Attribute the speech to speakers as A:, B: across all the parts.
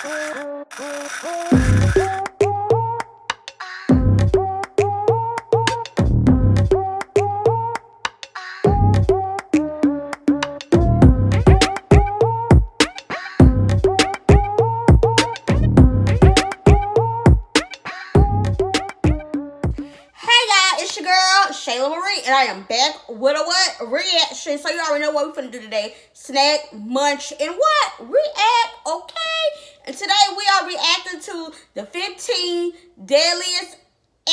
A: And I am back with a what? Reaction. So you already know what we're finna do today. Snack, munch, and what? React, okay? And today we are reacting to the 15 deadliest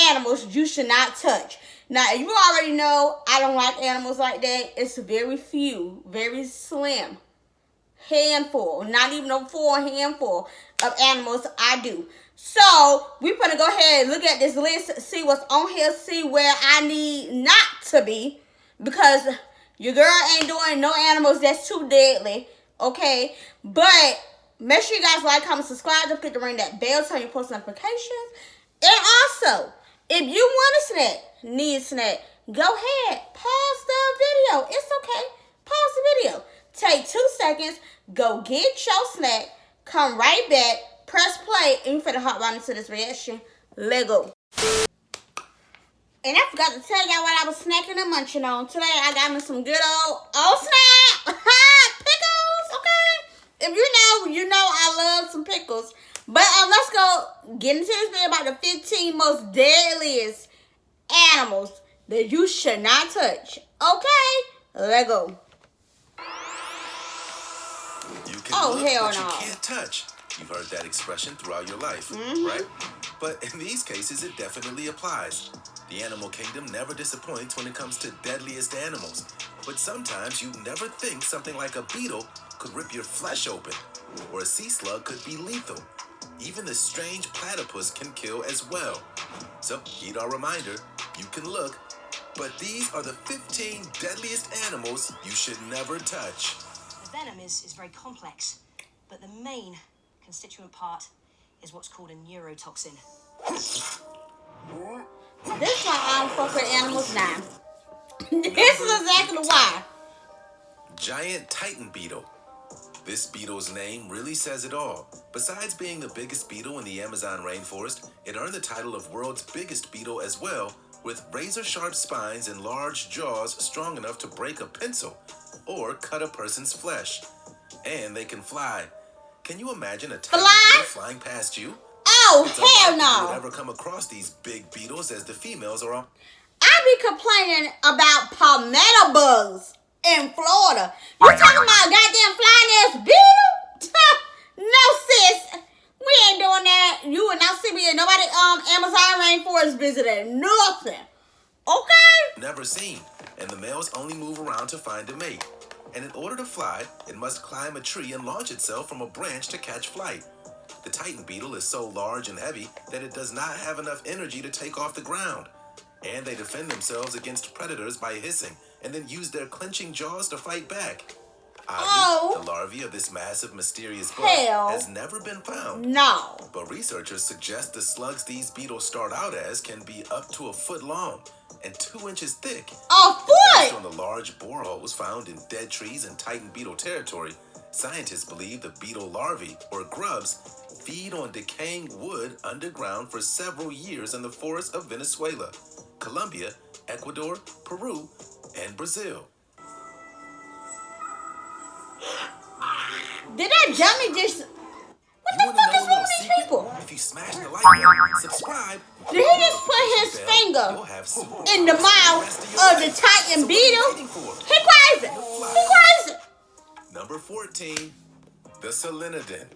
A: animals you should not touch. Now, you already know I don't like animals like that. It's very few, very slim. Handful, not even a full handful of animals I do. So, we're going to go ahead and look at this list, see what's on here, see where I need not to be. Because your girl ain't doing no animals that's too deadly, okay? But, make sure you guys like, comment, subscribe. Don't forget to ring that bell, turn your post notifications. And also, if you want a snack, need a snack, go ahead, pause the video. It's okay. Pause the video. Take 2 seconds, go get your snack, come right back, press play, and you finna hop right into this reaction. Let go. And I forgot to tell y'all what I was snacking and munching on. Today I got me some good old snap pickles, okay? If you know I love some pickles. But let's go get into this video about the 15 most deadliest animals that you should not touch. Okay? Let go.
B: You can look,
A: hell
B: but
A: no.
B: You can't touch. You've heard that expression throughout your life, right? But in these cases, it definitely applies. The animal kingdom never disappoints when it comes to deadliest animals. But sometimes you never think something like a beetle could rip your flesh open, or a sea slug could be lethal. Even the strange platypus can kill as well. So, heed our reminder, you can look, but these are the 15 deadliest animals you should never touch.
C: The venom is very complex, but the main constituent part is what's called a neurotoxin.
A: This is why I don't fuck with animals now. This is exactly why.
B: Giant Titan beetle. This beetle's name really says it all. Besides being the biggest beetle in the Amazon rainforest, it earned the title of world's biggest beetle as well, with razor-sharp spines and large jaws strong enough to break a pencil or cut a person's flesh. And they can fly. Can you imagine a Titan beetle flying past you?
A: Oh,
B: it's
A: hell no.
B: You would ever come across these big beetles, as the females are all...
A: I be complaining about palmetto bugs in Florida. You talking about goddamn flying ass beetle? No, sis. We ain't doing that. You will not see me in nobody Amazon rainforest visiting. Nothing. Okay?
B: Never seen. And the males only move around to find a mate. And in order to fly, it must climb a tree and launch itself from a branch to catch flight. The Titan beetle is so large and heavy that it does not have enough energy to take off the ground. And they defend themselves against predators by hissing and then use their clenching jaws to fight back. Oddly, the larvae of this massive, mysterious bug has never been found.
A: No.
B: But researchers suggest the slugs these beetles start out as can be up to a foot long and 2 inches thick.
A: A foot?
B: Based on the large boreholes found in dead trees in Titan beetle territory, scientists believe the beetle larvae, or grubs, feed on decaying wood underground for several years in the forests of Venezuela, Colombia, Ecuador, Peru, and Brazil.
A: Did that dummy just... What the fuck is wrong with these people?
B: If you smash the like button, subscribe.
A: Did he just put his finger in the mouth of the Titan beetle? He crazy. He crazy.
B: Number 14, the selenidine,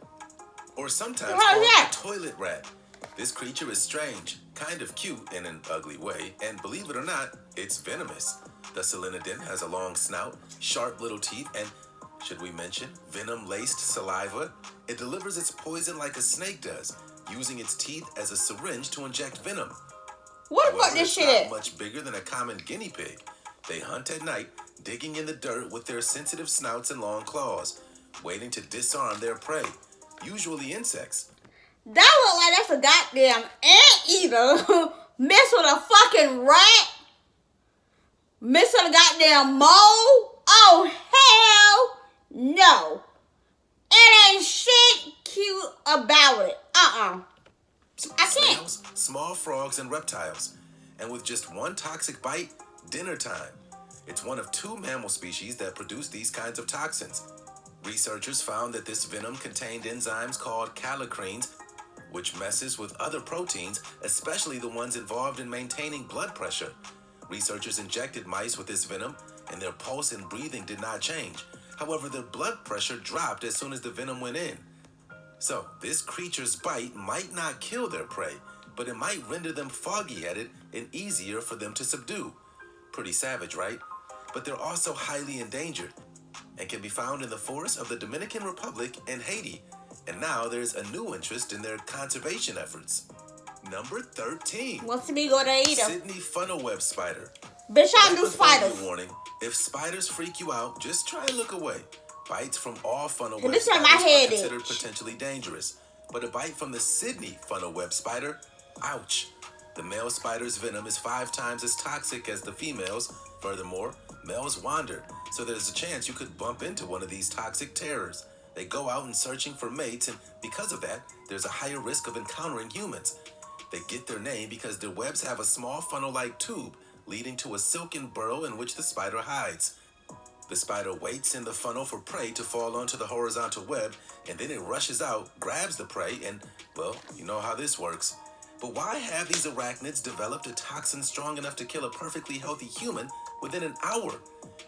B: or sometimes
A: How's
B: called
A: that?
B: the toilet rat. This creature is strange, kind of cute in an ugly way, and believe it or not, it's venomous. The selenidine has a long snout, sharp little teeth, and, should we mention, venom-laced saliva. It delivers its poison like a snake does, using its teeth as a syringe to inject venom.
A: What the fuck this shit
B: is?
A: Is?
B: Much bigger than a common guinea pig. They hunt at night, digging in the dirt with their sensitive snouts and long claws, waiting to disarm their prey, usually insects.
A: That look like that's a goddamn anteater. Mess with a fucking rat. Mess with a goddamn mole. Oh, hell no. It ain't shit cute about on. I can't.
B: Snails, small frogs, and reptiles. And with just one toxic bite, dinner time. It's one of 2 mammal species that produce these kinds of toxins. Researchers found that this venom contained enzymes called kallikreins, which messes with other proteins, especially the ones involved in maintaining blood pressure. Researchers injected mice with this venom, and their pulse and breathing did not change. However, their blood pressure dropped as soon as the venom went in. So, this creature's bite might not kill their prey, but it might render them foggy-headed and easier for them to subdue. Pretty savage, right? But they're also highly endangered and can be found in the forests of the Dominican Republic and Haiti. And now there's a new interest in their conservation efforts. Number 13.
A: Wants to be go to eat them.
B: Sydney funnel web spider.
A: Bitch, I
B: Right
A: do
B: before
A: spiders.
B: the warning, if spiders freak you out, just try and look away. Bites from all funnel
A: And
B: web
A: this is why my
B: spiders
A: head
B: are considered
A: itch.
B: potentially dangerous. But a bite from the Sydney funnel web spider, ouch. The male spider's venom is 5 times as toxic as the female's. Furthermore, males wander, so there's a chance you could bump into one of these toxic terrors. They go out in searching for mates, and because of that, there's a higher risk of encountering humans. They get their name because their webs have a small funnel-like tube leading to a silken burrow in which the spider hides. The spider waits in the funnel for prey to fall onto the horizontal web, and then it rushes out, grabs the prey, and, well, you know how this works. But why have these arachnids developed a toxin strong enough to kill a perfectly healthy human within an hour?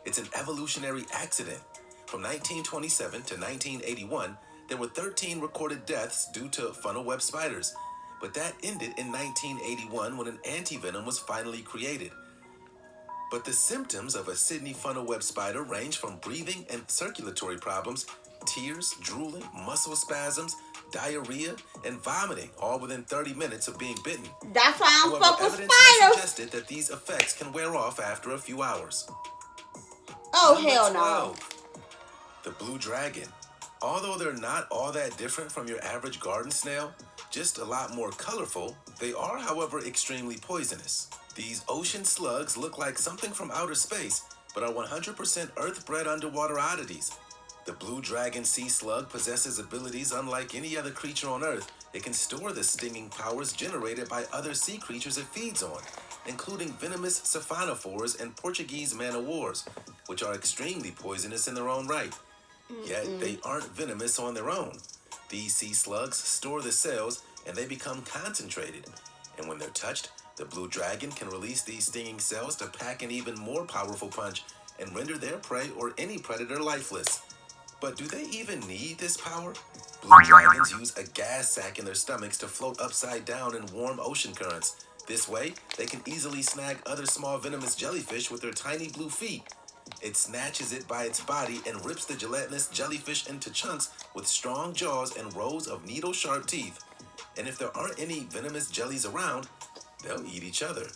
B: It's an evolutionary accident. From 1927 to 1981, there were 13 recorded deaths due to funnel web spiders. But that ended in 1981 when an antivenom was finally created. But the symptoms of a Sydney funnel web spider range from breathing and circulatory problems, tears, drooling, muscle spasms, diarrhea, and vomiting, all within 30 minutes of being bitten.
A: That's why I don't
B: However,
A: fuck with
B: evidence has
A: spiders.
B: suggested that these effects can wear off after a few hours.
A: Oh,
B: Number
A: hell no.
B: 12, the blue dragon. Although they're not all that different from your average garden snail, just a lot more colorful, they are, however, extremely poisonous. These ocean slugs look like something from outer space, but are 100% earth-bred underwater oddities. The blue dragon sea slug possesses abilities unlike any other creature on Earth. It can store the stinging powers generated by other sea creatures it feeds on, including venomous siphonophores and Portuguese Man of Wars, which are extremely poisonous in their own right. Yet they aren't venomous on their own. These sea slugs store the cells and they become concentrated. And when they're touched, the blue dragon can release these stinging cells to pack an even more powerful punch and render their prey or any predator lifeless. But do they even need this power? Blue dragons use a gas sac in their stomachs to float upside down in warm ocean currents. This way, they can easily snag other small venomous jellyfish with their tiny blue feet. It snatches it by its body and rips the gelatinous jellyfish into chunks with strong jaws and rows of needle-sharp teeth. And if there aren't any venomous jellies around, they'll eat each other.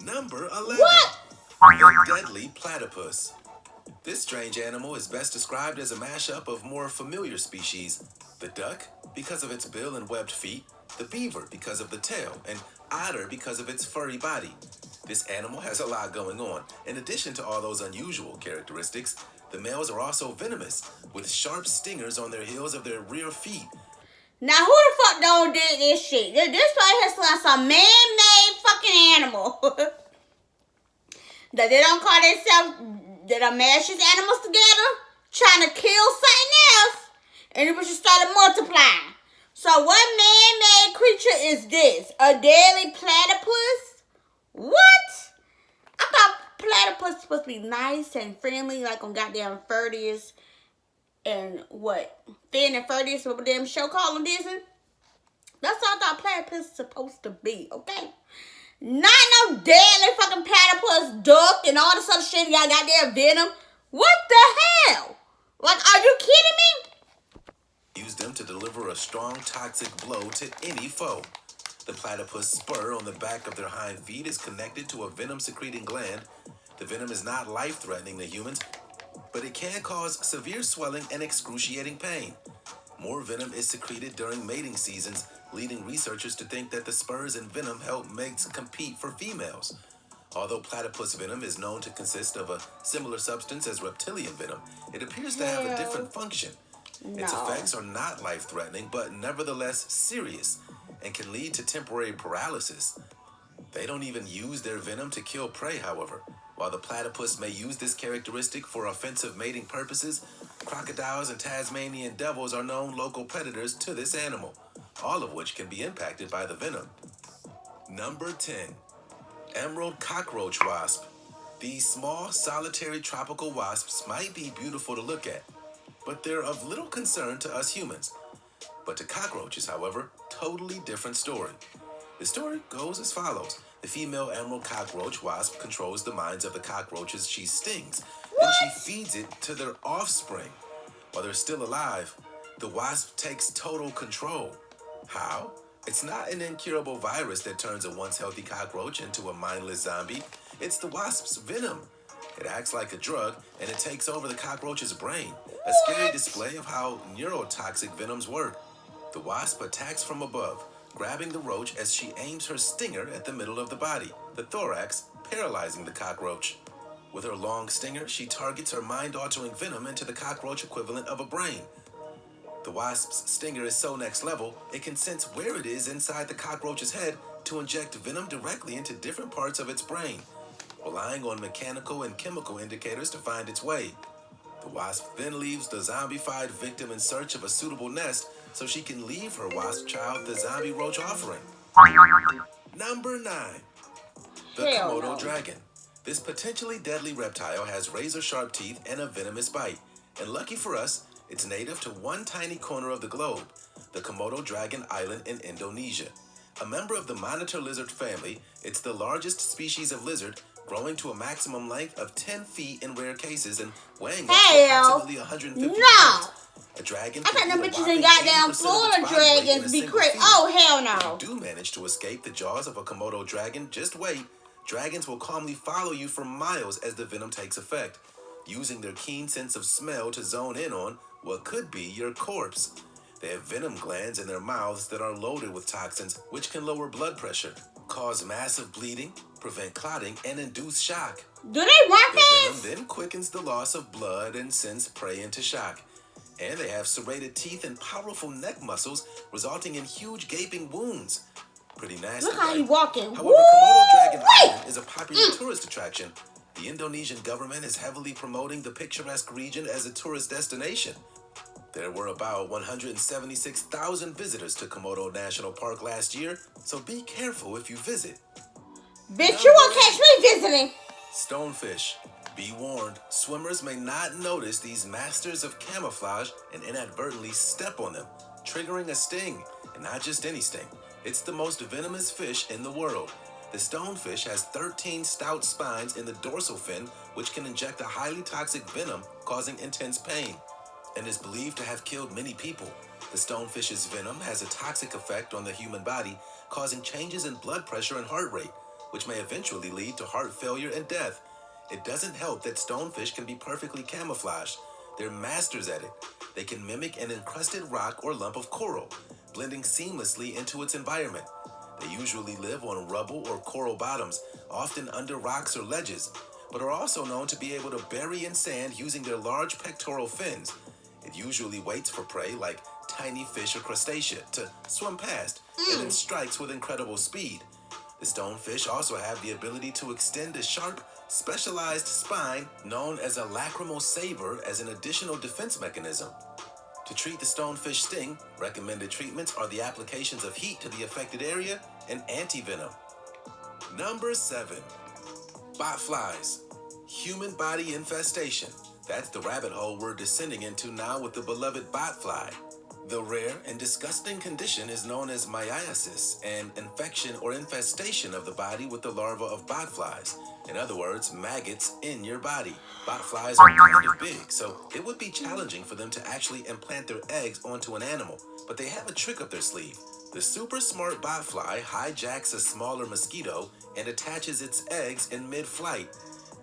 B: Number 11.
A: What?
B: The deadly platypus. This strange animal is best described as a mashup of more familiar species. The duck, because of its bill and webbed feet, the beaver because of the tail, and otter because of its furry body. This animal has a lot going on. In addition to all those unusual characteristics, the males are also venomous, with sharp stingers on their heels of their rear feet.
A: Now, who the fuck don't dig this shit? This place has like some man-made fucking animal. That they don't call themselves, that are mashes animals together, trying to kill something else, and it was just started multiplying. So what man-made creature is this? A deadly platypus? What? I thought platypus supposed to be nice and friendly, like on goddamn 30s and what? Finn and 30s, what damn show called on Disney? That's what I thought platypus is supposed to be, okay? Not no deadly fucking platypus, duck, and all this other shit. Y'all got their venom. What the hell? Like, are you kidding me?
B: Use them to deliver a strong toxic blow to any foe. The platypus spur on the back of their hind feet is connected to a venom-secreting gland. The venom is not life-threatening to humans, but it can cause severe swelling and excruciating pain. More venom is secreted during mating seasons, leading researchers to think that the spurs and venom help mates compete for females. Although platypus venom is known to consist of a similar substance as reptilian venom, it appears to have a different function. Its effects are not life-threatening, but nevertheless serious, and can lead to temporary paralysis. They don't even use their venom to kill prey, however. While the platypus may use this characteristic for offensive mating purposes, crocodiles and Tasmanian devils are known local predators to this animal, all of which can be impacted by the venom. Number 10. Emerald cockroach wasp. These small, solitary tropical wasps might be beautiful to look at, but they're of little concern to us humans. But to cockroaches, however, totally different story. The story goes as follows. The female emerald cockroach wasp controls the minds of the cockroaches she stings, and she feeds it to their offspring. While they're still alive, the wasp takes total control. How? It's not an incurable virus that turns a once healthy cockroach into a mindless zombie. It's the wasp's venom. It acts like a drug, and it takes over the cockroach's brain. A scary display of how neurotoxic venoms work. The wasp attacks from above, grabbing the roach as she aims her stinger at the middle of the body, the thorax, paralyzing the cockroach. With her long stinger, she targets her mind-altering venom into the cockroach equivalent of a brain. The wasp's stinger is so next level, it can sense where it is inside the cockroach's head to inject venom directly into different parts of its brain, relying on mechanical and chemical indicators to find its way. The wasp then leaves the zombified victim in search of a suitable nest so she can leave her wasp child the zombie roach offering. Number 9. The Komodo dragon. This potentially deadly reptile has razor-sharp teeth and a venomous bite, and lucky for us, it's native to one tiny corner of the globe, the Komodo dragon island in Indonesia. A member of the monitor lizard family, it's the largest species of lizard, growing to a maximum length of 10 feet in rare cases and weighing up to approximately 150 pounds. A dragon
A: I got them bitches in goddamn Florida dragons be crazy. Oh, hell no.
B: If you do manage to escape the jaws of a Komodo dragon, just wait. Dragons will calmly follow you for miles as the venom takes effect, using their keen sense of smell to zone in on what could be your corpse. They have venom glands in their mouths that are loaded with toxins, which can lower blood pressure, cause massive bleeding, prevent clotting, and induce shock.
A: Do they run
B: The
A: fast?
B: venom then quickens the loss of blood and sends prey into shock. And they have serrated teeth and powerful neck muscles, resulting in huge gaping wounds. Pretty nasty.
A: Look how
B: right?
A: he walking.
B: However, Komodo Dragon Island is a popular tourist attraction. The Indonesian government is heavily promoting the picturesque region as a tourist destination. There were about 176,000 visitors to Komodo National Park last year, so be careful if you visit.
A: Bitch, you won't catch me visiting.
B: Stonefish. Be warned, swimmers may not notice these masters of camouflage and inadvertently step on them, triggering a sting, and not just any sting. It's the most venomous fish in the world. The stonefish has 13 stout spines in the dorsal fin, which can inject a highly toxic venom, causing intense pain, and is believed to have killed many people. The stonefish's venom has a toxic effect on the human body, causing changes in blood pressure and heart rate, which may eventually lead to heart failure and death. It doesn't help that stonefish can be perfectly camouflaged. They're masters at it. They can mimic an encrusted rock or lump of coral, blending seamlessly into its environment. They usually live on rubble or coral bottoms, often under rocks or ledges, but are also known to be able to bury in sand using their large pectoral fins. It usually waits for prey like tiny fish or crustacea to swim past and then strikes with incredible speed. The stonefish also have the ability to extend a sharp, specialized spine known as a lacrimal saber as an additional defense mechanism. To treat the stonefish sting, recommended treatments are the applications of heat to the affected area and anti-venom. Number 7. Botflies. Human body infestation. That's the rabbit hole we're descending into now with the beloved botfly. The rare and disgusting condition is known as myiasis, an infection or infestation of the body with the larvae of botflies. In other words, maggots in your body. Botflies are kind of big, so it would be challenging for them to actually implant their eggs onto an animal, but they have a trick up their sleeve. The super smart botfly hijacks a smaller mosquito and attaches its eggs in mid-flight,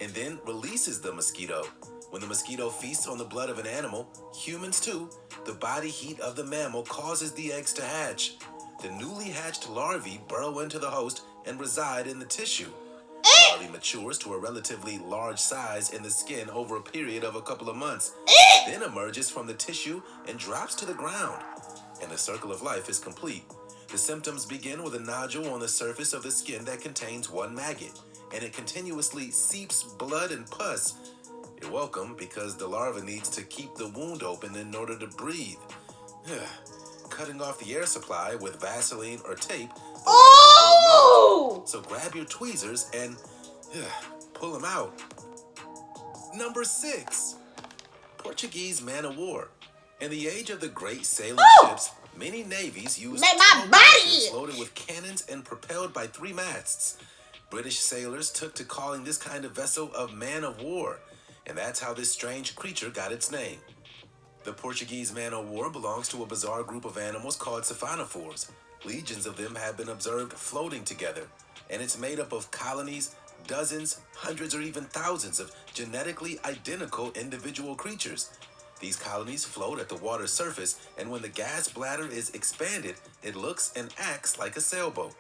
B: and then releases the mosquito. When the mosquito feasts on the blood of an animal, humans too, the body heat of the mammal causes the eggs to hatch. The newly hatched larvae burrow into the host and reside in the tissue. The larvae matures to a relatively large size in the skin over a period of a couple of months.
A: that?
B: then emerges from the tissue and drops to the ground. And the circle of life is complete. The symptoms begin with a nodule on the surface of the skin that contains one maggot, and it continuously seeps blood and pus. You're welcome, because the larva needs to keep the wound open in order to breathe. Cutting off the air supply with Vaseline or tape.
A: Oh!
B: So grab your tweezers and pull them out. Number 6. Portuguese Man of War. In the age of the great sailing ships, many navies used
A: Make my body
B: loaded with cannons and propelled by 3 masts. British sailors took to calling this kind of vessel a man of war, and that's how this strange creature got its name. The Portuguese Man of War belongs to a bizarre group of animals called siphonophores. Legions of them have been observed floating together, and it's made up of colonies, dozens, hundreds, or even thousands of genetically identical individual creatures. These colonies float at the water's surface, and when the gas bladder is expanded, it looks and acts like a sailboat.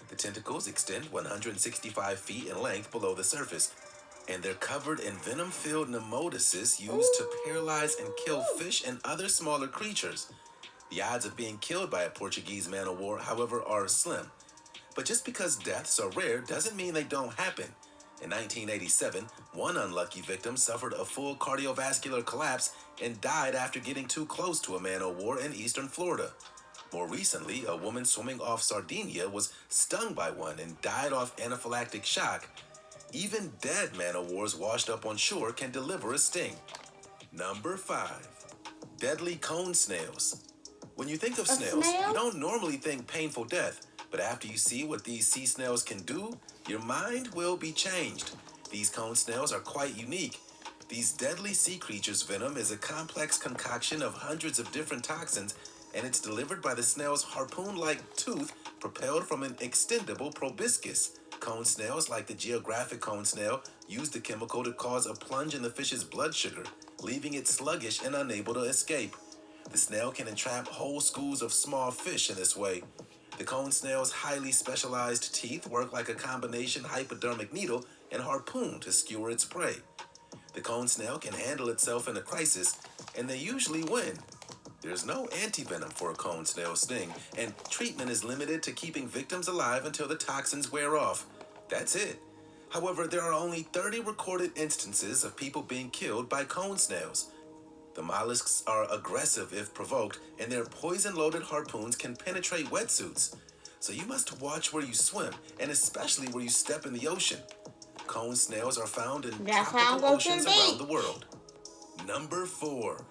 B: The tentacles extend 165 feet in length below the surface, and they're covered in venom-filled nematocysts used to paralyze and kill fish and other smaller creatures. The odds of being killed by a Portuguese Man of War, however, are slim. But just because deaths are rare doesn't mean they don't happen. In 1987, one unlucky victim suffered a full cardiovascular collapse and died after getting too close to a man of war in eastern Florida. More recently, a woman swimming off Sardinia was stung by one and died off anaphylactic shock. Even dead man of wars washed up on shore can deliver a sting. Number 5. Deadly cone snails. When you think of snails, you don't normally think painful death. But after you see what these sea snails can do, your mind will be changed. These cone snails are quite unique. These deadly sea creatures' venom is a complex concoction of hundreds of different toxins, and it's delivered by the snail's harpoon-like tooth propelled from an extendable proboscis. Cone snails, like the geographic cone snail, use the chemical to cause a plunge in the fish's blood sugar, leaving it sluggish and unable to escape. The snail can entrap whole schools of small fish in this way. The cone snail's highly specialized teeth work like a combination hypodermic needle and harpoon to skewer its prey. The cone snail can handle itself in a crisis, and they usually win. There's no antivenom for a cone snail sting, and treatment is limited to keeping victims alive until the toxins wear off. That's it. However, there are only 30 recorded instances of people being killed by cone snails. The mollusks are aggressive if provoked, and their poison-loaded harpoons can penetrate wetsuits. So you must watch where you swim, and especially where you step in the ocean. Cone snails are found in tropical oceans around the world. Number 4.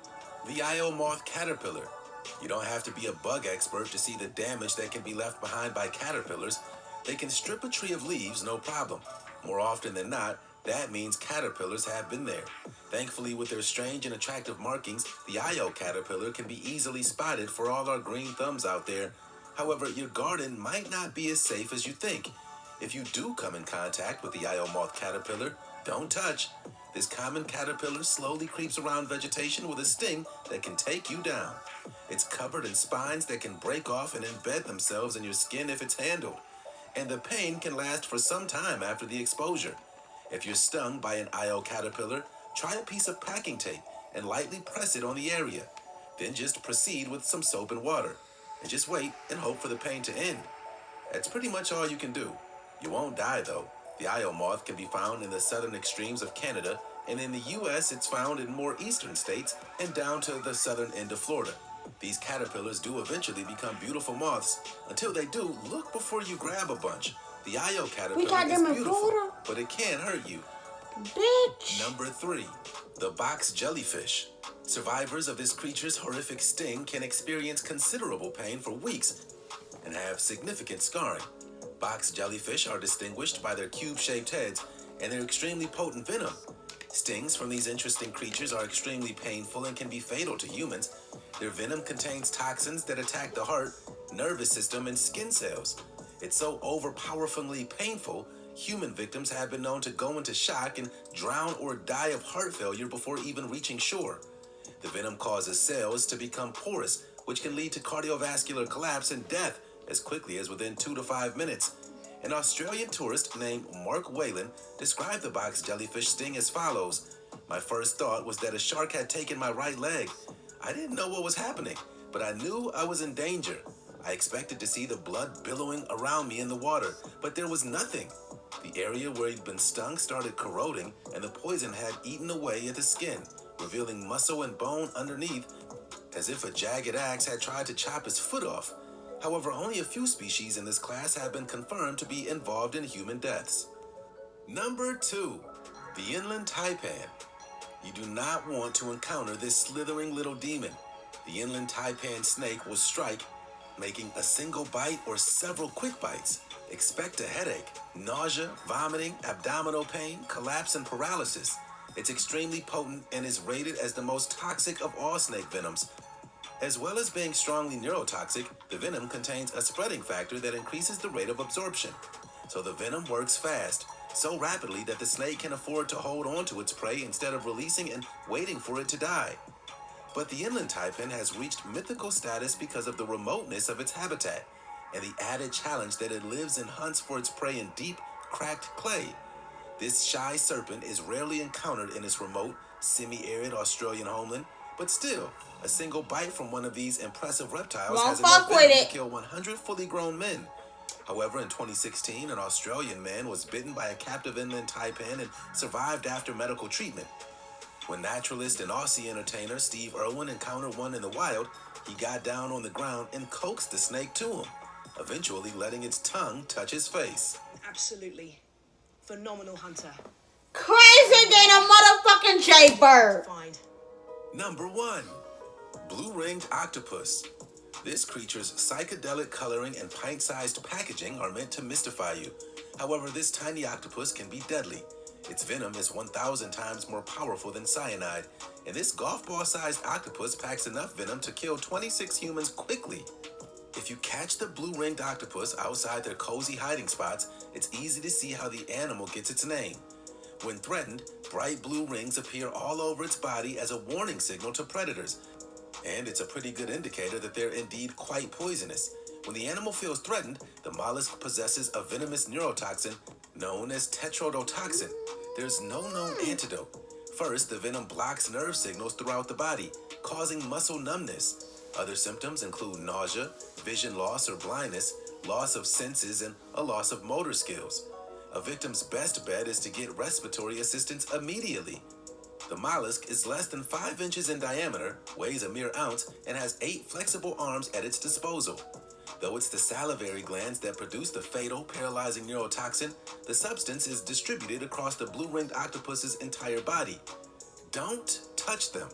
B: The Io moth caterpillar. You don't have to be a bug expert to see the damage that can be left behind by caterpillars. They can strip a tree of leaves, no problem. More often than not, that means caterpillars have been there. Thankfully, with their strange and attractive markings, the Io caterpillar can be easily spotted for all our green thumbs out there. However, your garden might not be as safe as you think. If you do come in contact with the Io moth caterpillar, don't touch. This common caterpillar slowly creeps around vegetation with a sting that can take you down. It's covered in spines that can break off and embed themselves in your skin if it's handled. And the pain can last for some time after the exposure. If you're stung by an Io caterpillar, try a piece of packing tape and lightly press it on the area. Then just proceed with some soap and water. And just wait and hope for the pain to end. That's pretty much all you can do. You won't die though. The Io moth can be found in the southern extremes of Canada, and in the US it's found in more eastern states and down to the southern end of Florida. These caterpillars do eventually become beautiful moths. Until they do, look before you grab a bunch. The Io caterpillar is beautiful, but it can hurt you.
A: Bitch.
B: Number 3. The box jellyfish. Survivors of this creature's horrific sting can experience considerable pain for weeks and have significant scarring. Box jellyfish are distinguished by their cube-shaped heads and their extremely potent venom. Stings from these interesting creatures are extremely painful and can be fatal to humans. Their venom contains toxins that attack the heart, nervous system, and skin cells. It's so overpoweringly painful, human victims have been known to go into shock and drown or die of heart failure before even reaching shore. The venom causes cells to become porous, which can lead to cardiovascular collapse and death as quickly as within 2 to 5 minutes. An Australian tourist named Mark Whalen described the box jellyfish sting as follows. My first thought was that a shark had taken my right leg. I didn't know what was happening, but I knew I was in danger. I expected to see the blood billowing around me in the water, but there was nothing. The area where he'd been stung started corroding, and the poison had eaten away at the skin, revealing muscle and bone underneath, as if a jagged axe had tried to chop his foot off. However, only a few species in this class have been confirmed to be involved in human deaths. Number 2, the inland taipan. You do not want to encounter this slithering little demon. The inland taipan snake will strike, making a single bite or several quick bites. Expect a headache, nausea, vomiting, abdominal pain, collapse, and paralysis. It's extremely potent and is rated as the most toxic of all snake venoms. As well as being strongly neurotoxic, the venom contains a spreading factor that increases the rate of absorption. So the venom works fast, so rapidly that the snake can afford to hold on to its prey instead of releasing and waiting for it to die. But the inland taipan has reached mythical status because of the remoteness of its habitat and the added challenge that it lives and hunts for its prey in deep, cracked clay. This shy serpent is rarely encountered in its remote, semi-arid Australian homeland, but still, a single bite from one of these impressive reptiles has enough venom to kill 100 fully grown men. However, in 2016, an Australian man was bitten by a captive inland taipan and survived after medical treatment. When naturalist and Aussie entertainer Steve Irwin encountered one in the wild, he got down on the ground and coaxed the snake to him, eventually letting its tongue touch his face.
C: Absolutely phenomenal hunter.
A: Crazy than a motherfucking jaybird.
C: Find.
B: Number 1, blue-ringed octopus. This creature's psychedelic coloring and pint-sized packaging are meant to mystify you. However, this tiny octopus can be deadly. Its venom is 1,000 times more powerful than cyanide, and this golf ball-sized octopus packs enough venom to kill 26 humans quickly. If you catch the blue-ringed octopus outside their cozy hiding spots, it's easy to see how the animal gets its name. When threatened, bright blue rings appear all over its body as a warning signal to predators, and it's a pretty good indicator that they're indeed quite poisonous. When the animal feels threatened, the mollusk possesses a venomous neurotoxin known as tetrodotoxin. There's no known antidote. First, the venom blocks nerve signals throughout the body, causing muscle numbness. Other symptoms include nausea, vision loss or blindness, loss of senses, and a loss of motor skills. A victim's best bet is to get respiratory assistance immediately. The mollusk is less than 5 inches in diameter, weighs a mere ounce, and has 8 flexible arms at its disposal. Though it's the salivary glands that produce the fatal, paralyzing neurotoxin, the substance is distributed across the blue-ringed octopus's entire body. Don't touch them.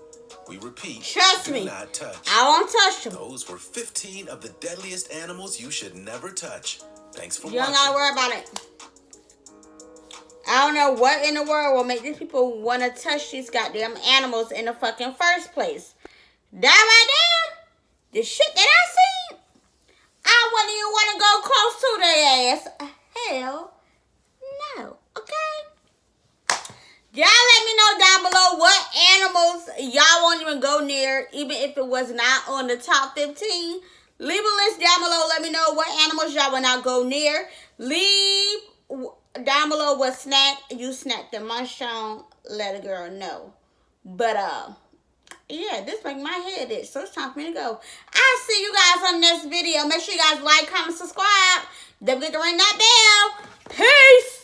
B: We repeat,
A: Trust me,
B: do not touch.
A: I won't touch them.
B: Those were 15 of the deadliest animals you should never touch. Thanks for
A: You
B: watching.
A: don't gotta worry about it. I don't know what in the world will make these people want to touch these goddamn animals in the fucking first place. That right there, the shit that I seen, I wouldn't even want to go close to their ass. Hell no, okay? Y'all let me know down below what animals y'all won't even go near, even if it was not on the top 15. Leave a list down below. Let me know what animals y'all will not go near. Leave down below what snack you snacked and munched on. Let a girl know. But yeah, this make my head itch, so it's time for me to go. I'll see you guys on the next video. Make sure you guys like, comment, subscribe. Don't forget to ring that bell. Peace.